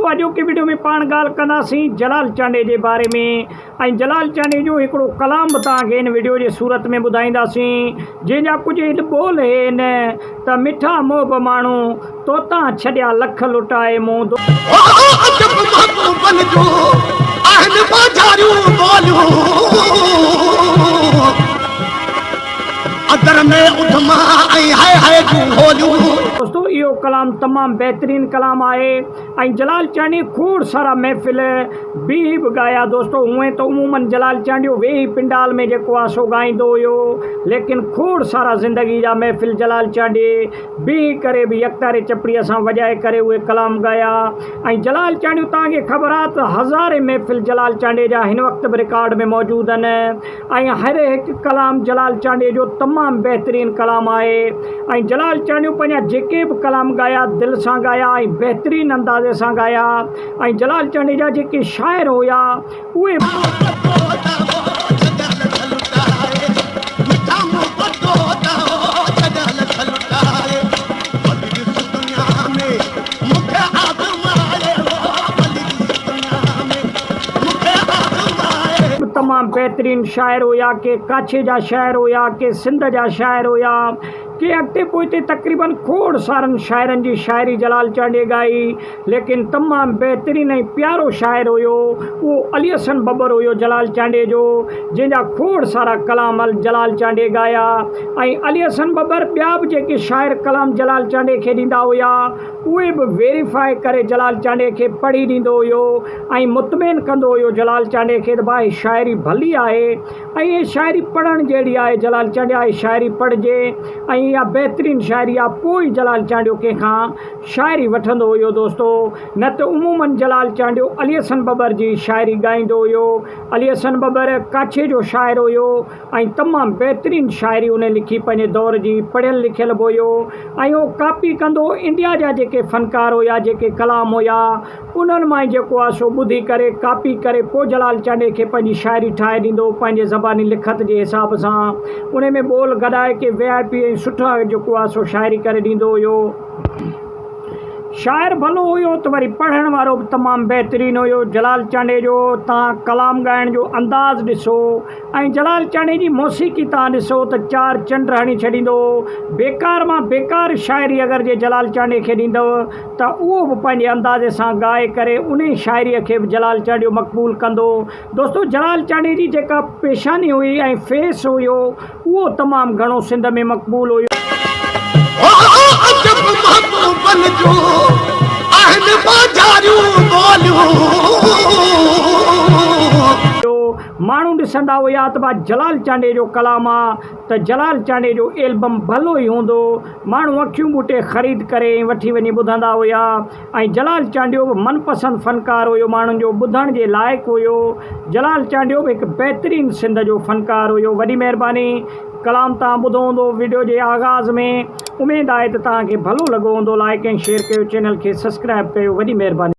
अॼो की वीडियो में पाण ॻाल्हि कंदासीं जलाल चांडे जे बारे में ऐं जलाल चांडे जो हिकिड़ो कलाम बि तव्हांखे हिन वीडियो जे सूरत में ॿुधाईंदासीं जंहिंजा कुझु हिते ॿोल आहिनि त मिठा मोह माण्हू तोता छॾिया लख लुटाए मूं दोस्तों इहो कलाम तमामु बहितरीन कलाम आहे ऐं जलाल चांडी खोड़ सारा महफ़िल बि गाया दोस्तों। हूअं त उमूमन जलाल चांडियो वेही पिंडाल में जेको आहे सो ॻाईंदो हुयो, लेकिन खोड़ सारा ज़िंदगी जा महफ़िल जलाल चांडी बीह करे बि यकतारे चपड़ीअ सां वॼाए करे उहे कलाम ॻाया। ऐं जलाल चांडियूं तव्हांखे ख़बर आहे त हज़ारे महफ़िल जलाल चांडे जा हिन वक़्तु बि रिकॉर्ड में मौजूदु आहिनि ऐं हर हिकु कलाम जलाल चांडे जो तमामु बहितरीन कलाम आहे। ऐं जलाल चांडियूं पंहिंजा जेके बि कलाम ॻाया दिलि सां ॻाया ऐं बहितरीन अंदाज़े सां ॻाया। ऐं जलाल चांडे जा जेके शाइर हुया उहे तमामु बहितरीन शाइर हुया, के काछे जा शाइर हुया, के सिंध जा शाइर हुया, के अॻिते पोइते तक़रीबन खोड़ सारनि शाइरनि जी शाइरी जलाल चांडे ॻाई। लेकिन तमामु बहितरीन ऐं प्यारो शाइर हुयो उहो अली हसन बबर हुयो जलाल चांडे जो, जंहिंजा खोड़ सारा कलाम जलाल चांडे ॻाया। ऐं अली हसन बबर ॿिया बि जेके शाइर कलाम जलाल चांडे खे ॾींदा हुया उहे बि वेरीफाई करे जलाल चांडे खे पढ़ी ॾींदो हुयो ऐं मुतमइन कंदो हुयो जलाल चांडे खे त भाई शाइरी भली आहे ऐं इहे शाइरी पढ़णु जहिड़ी आहे। जलाल चांडे जी शाइरी पढ़िजे ऐं इहा बहितरीन शाइरी आहे, पोइ जलाल चांडियो कंहिंखां शाइरी वठंदो हुयो दोस्तों। न त उमूमन जलाल चांडियो अली हसन बबर जी शाइरी ॻाईंदो हुयो। अली हसन बबर काछे जो शाइर हुयो ऐं तमामु बहितरीन शाइरी उन लिखी पंहिंजे दौर जी, पढ़ियलु लिखियलु बि हुयो ऐं उहो कापी कंदो इंडिया जा जेके फ़नकार हुया, जेके कलाम हुया उन्हनि मां ई जेको आहे सो ॿुधी करे कापी करे पोइ जलाल चांडे खे पंहिंजी शाइरी ठाहे ॾींदो पंहिंजे ज़बानी लिखत जे हिसाब सां। उन में ॿोल गॾाए के VIP ऐं सुठा जेको आहे सो शाइरी करे ॾींदो हुयो। शाइर भलो हुयो त वरी पढ़ण वारो बि तमामु बहितरीन हुयो। जलाल चांडे जो तव्हां कलाम ॻाइण जो अंदाज़ ॾिसो ऐं जलाल चांडे जी मौसीक़ी तव्हां ॾिसो त चार चंड हणी छॾींदो। बेकार मां बेकार शाइरी अगरि जे जलाल चांडे खे ॾींदव त उहो बि पंहिंजे अंदाज़े सां ॻाए करे उन शाइरीअ खे बि जलाल चांडियो मक़बूल कंदो। दोस्तों जलाल चांडे जी जेका पेशानी हुई ऐं फेस हुयो उहो तमामु घणो सिंध में मक़बूल हुयो। माण्हू ॾिसंदा हुया त भाई जलाल चांडे जो कलाम आहे त जलाल चांडे जो एल्बम भलो ई हूंदो। माण्हू अखियूं ॿूटे ख़रीद करे वठी वञी ॿुधंदा हुया ऐं जलाल चांडियो बि मनपसंदि फ़नकार हुयो, माण्हुनि जो ॿुधण जे लाइक़ु हुयो। जलाल चांडियो बि हिकु बहितरीन सिंध जो फ़नकार हुयो। वॾी महिरबानी कलाम तव्हां ॿुधो हूंदो वीडियो जे आगाज़ में। उमेदु आहे त तव्हांखे भलो लॻो हूंदो। लाइक ऐं शेयर कयो, चैनल खे सब्सक्राइब कयो। वॾी महिरबानी।